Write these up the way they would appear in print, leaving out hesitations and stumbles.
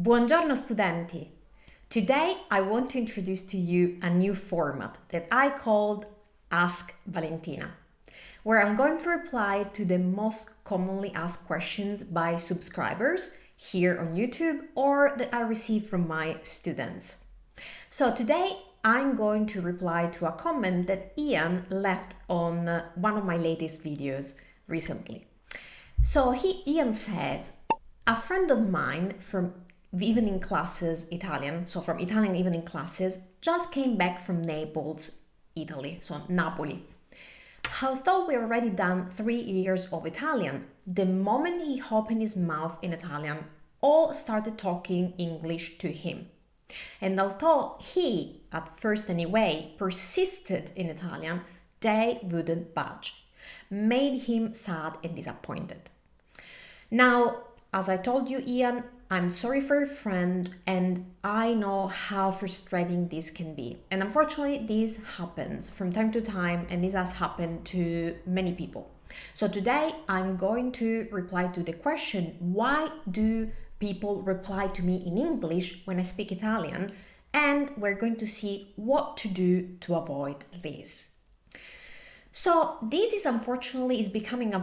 Buongiorno studenti! Today I want to introduce to you a new format that I called Ask Valentina, where I'm going to reply to the most commonly asked questions by subscribers here on YouTube or that I receive from my students. So today I'm going to reply to a comment that Ian left on one of my latest videos recently. So Ian says, a friend of mine from evening classes Italian, so from Italian evening classes, just came back from Naples, Italy, so Napoli. Although we already done 3 years of Italian, the moment he opened his mouth in Italian, all started talking English to him. And although he, at first anyway, persisted in Italian, they wouldn't budge. Made him sad and disappointed. Now, as I told you, Ian, I'm sorry for your friend and I know how frustrating this can be. And unfortunately, this happens from time to time and this has happened to many people. So today I'm going to reply to the question, why do people reply to me in English when I speak Italian? And we're going to see what to do to avoid this. So this is becoming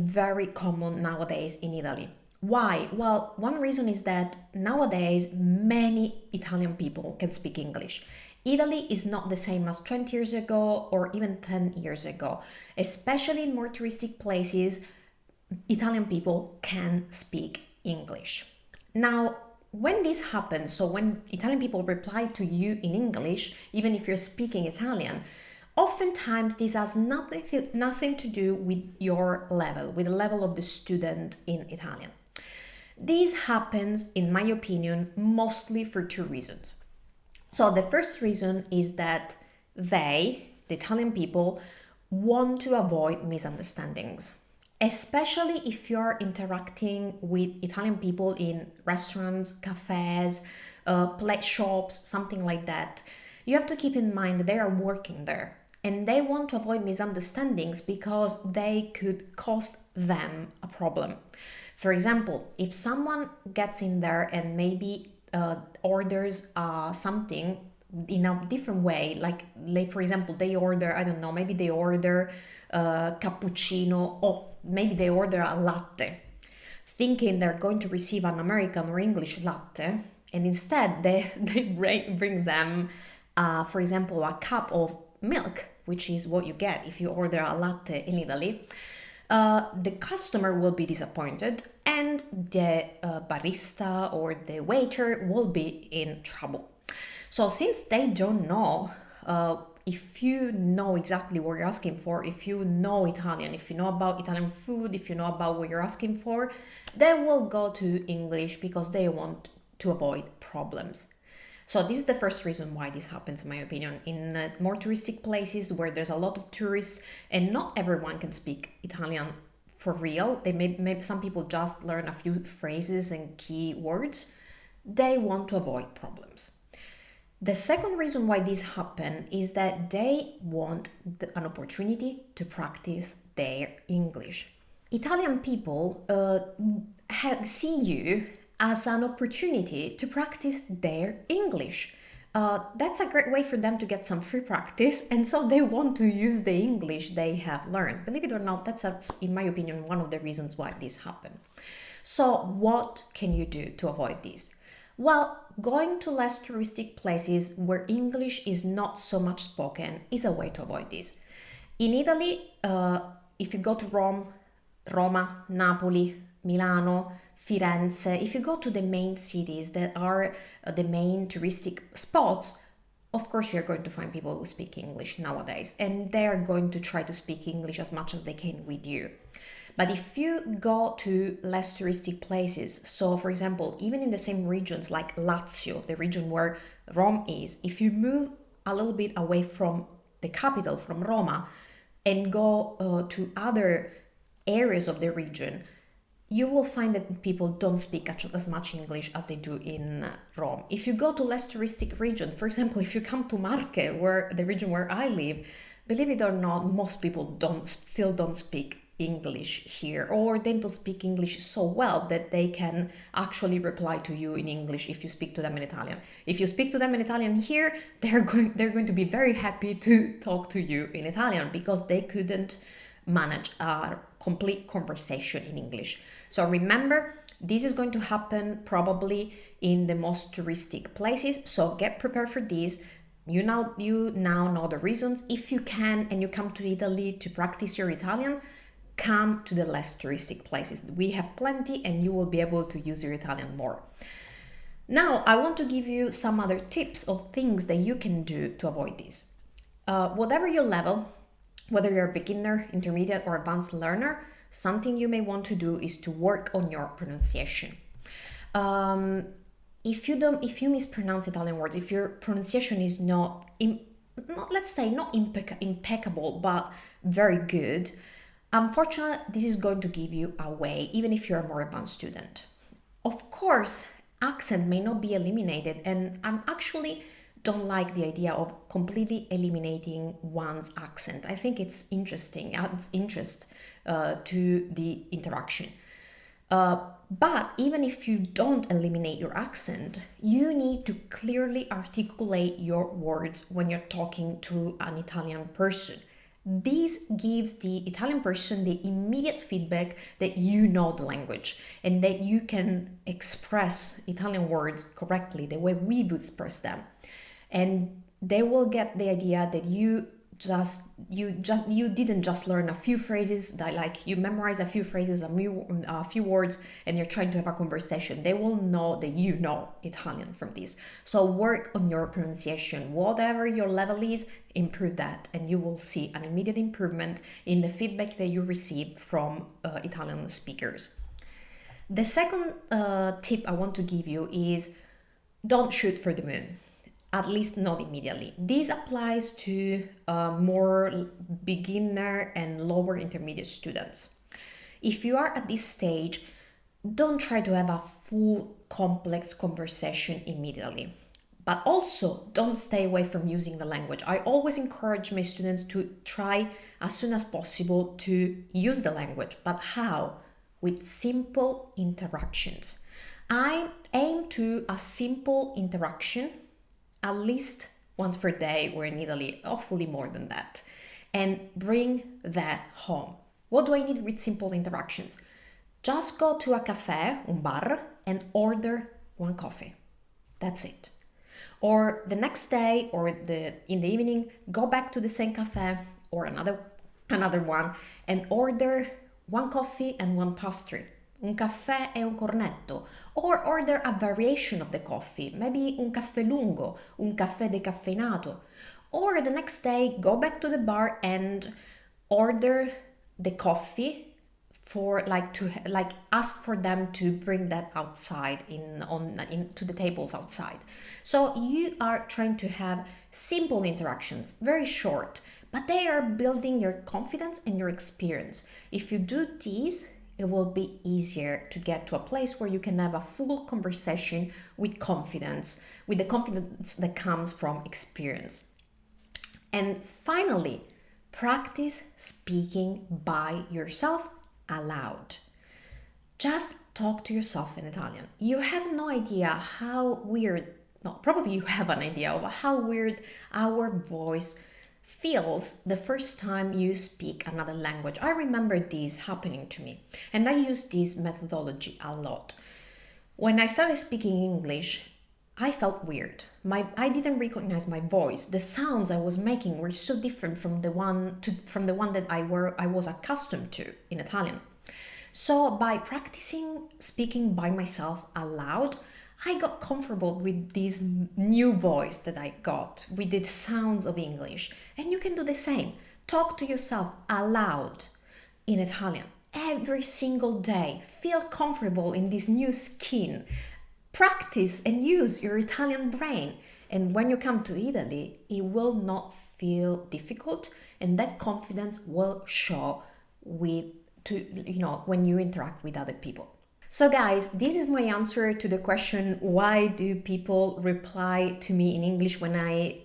very common nowadays in Italy. Why? Well, one reason is that nowadays many Italian people can speak English. Italy is not the same as 20 years ago or even 10 years ago. Especially in more touristic places, Italian people can speak English. Now, when this happens, so when Italian people reply to you in English, even if you're speaking Italian, oftentimes this has nothing to do with your level, with the level of the student in Italian. This happens, in my opinion, mostly for 2 reasons. So the first reason is that the Italian people, want to avoid misunderstandings, especially if you're interacting with Italian people in restaurants, cafes, play shops, something like that. You have to keep in mind that they are working there and they want to avoid misunderstandings because they could cost them a problem. For example, if someone gets in there and maybe orders something in a different way, like for example, they order, I don't know, maybe they order cappuccino or maybe they order a latte, thinking they're going to receive an American or English latte, and instead they bring them, for example, a cup of milk, which is what you get if you order a latte in Italy. The customer will be disappointed and the barista or the waiter will be in trouble. So since they don't know if you know exactly what you're asking for, if you know Italian, if you know about Italian food, if you know about what you're asking for, they will go to English because they want to avoid problems. So this is the first reason why this happens, in my opinion. In more touristic places where there's a lot of tourists and not everyone can speak Italian for real, maybe some people just learn a few phrases and key words, they want to avoid problems. The second reason why this happens is that they want an opportunity to practice their English. Italian people see you as an opportunity to practice their English. That's a great way for them to get some free practice, and so they want to use the English they have learned. Believe it or not, that's, in my opinion, one of the reasons why this happened. So what can you do to avoid this? Well, going to less touristic places where English is not so much spoken is a way to avoid this. In Italy, if you go to Roma, Napoli, Milano, Firenze, if you go to the main cities that are the main touristic spots, of course you're going to find people who speak English nowadays, and they're going to try to speak English as much as they can with you. But if you go to less touristic places, so for example, even in the same regions like Lazio, the region where Rome is, if you move a little bit away from the capital, from Roma, and go to other areas of the region, you will find that people don't speak as much English as they do in Rome. If you go to less touristic regions, for example, if you come to Marche, the region where I live, believe it or not, most people still don't speak English here, or they don't speak English so well that they can actually reply to you in English if you speak to them in Italian. If you speak to them in Italian here, they're going to be very happy to talk to you in Italian because they couldn't manage a complete conversation in English. So remember, this is going to happen probably in the most touristic places, so get prepared for this. You now know the reasons. If you can and you come to Italy to practice your Italian, come to the less touristic places. We have plenty and you will be able to use your Italian more. Now, I want to give you some other tips of things that you can do to avoid this. Whatever your level, whether you're a beginner, intermediate, or advanced learner, something you may want to do is to work on your pronunciation. If you mispronounce Italian words, if your pronunciation is not impeccable, but very good, unfortunately, this is going to give you away, even if you're a more advanced student. Of course, accent may not be eliminated, and I actually don't like the idea of completely eliminating one's accent. I think it's interesting, adds interest to the interaction. But even if you don't eliminate your accent, you need to clearly articulate your words when you're talking to an Italian person. This gives the Italian person the immediate feedback that you know the language and that you can express Italian words correctly, the way we would express them. And they will get the idea that you didn't just learn a few phrases, that like you memorize a few phrases, a few words, and you're trying to have a conversation. They will know that you know Italian from this. So work on your pronunciation. Whatever your level is, improve that, and you will see an immediate improvement in the feedback that you receive from Italian speakers. The second tip I want to give you is don't shoot for the moon. At least not immediately. This applies to more beginner and lower intermediate students. If you are at this stage, don't try to have a full complex conversation immediately. But also don't stay away from using the language. I always encourage my students to try as soon as possible to use the language. But how? With simple interactions. I aim to a simple interaction at least once per day, or in Italy, hopefully more than that, and bring that home. What do I need with simple interactions? Just go to a cafe, un bar, and order one coffee. That's it. Or the next day or in the evening, go back to the same cafe or another one and order one coffee and one pastry. Un caffè e un cornetto, or order a variation of the coffee, maybe un caffè lungo, un caffè decaffeinato. Or the next day, go back to the bar and order the coffee for ask for them to bring that outside to the tables outside. So you are trying to have simple interactions, very short, but they are building your confidence and your experience. If you do these, it will be easier to get to a place where you can have a full conversation with confidence, with the confidence that comes from experience. And finally, practice speaking by yourself aloud. Just talk to yourself in Italian. You have no idea how weird, probably you have an idea of how weird our voice feels the first time you speak another language. I remember this happening to me, and I use this methodology a lot. When I started speaking English, I felt weird. I didn't recognize my voice. The sounds I was making were so different from the one that I was accustomed to in Italian. So by practicing speaking by myself aloud, I got comfortable with this new voice that I got, with the sounds of English. And you can do the same. Talk to yourself aloud in Italian every single day. Feel comfortable in this new skin. Practice and use your Italian brain. And when you come to Italy, it will not feel difficult, and that confidence will show when you interact with other people. So guys, this is my answer to the question, why do people reply to me in English when I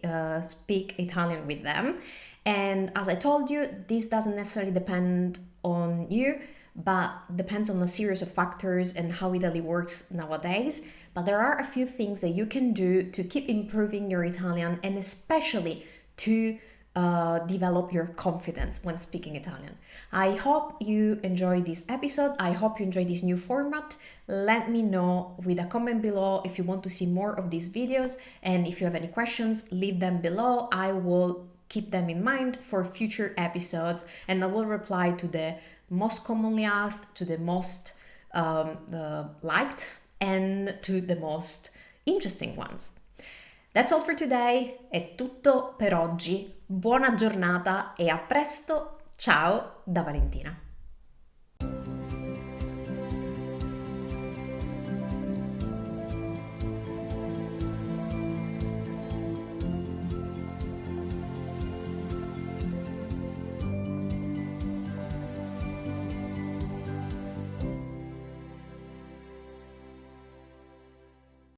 speak Italian with them? And as I told you, this doesn't necessarily depend on on you, but depends on a series of factors and how Italy works nowadays. But there are a few things that you can do to keep improving your Italian, and especially to develop your confidence when speaking Italian. I hope you enjoyed this episode. I hope you enjoyed this new format. Let me know with a comment below if you want to see more of these videos, and if you have any questions, leave them below. I will keep them in mind for future episodes, and I will reply to the most commonly asked, to the most liked, and to the most interesting ones. That's all for today. È tutto per oggi. Buona giornata e a presto. Ciao da Valentina.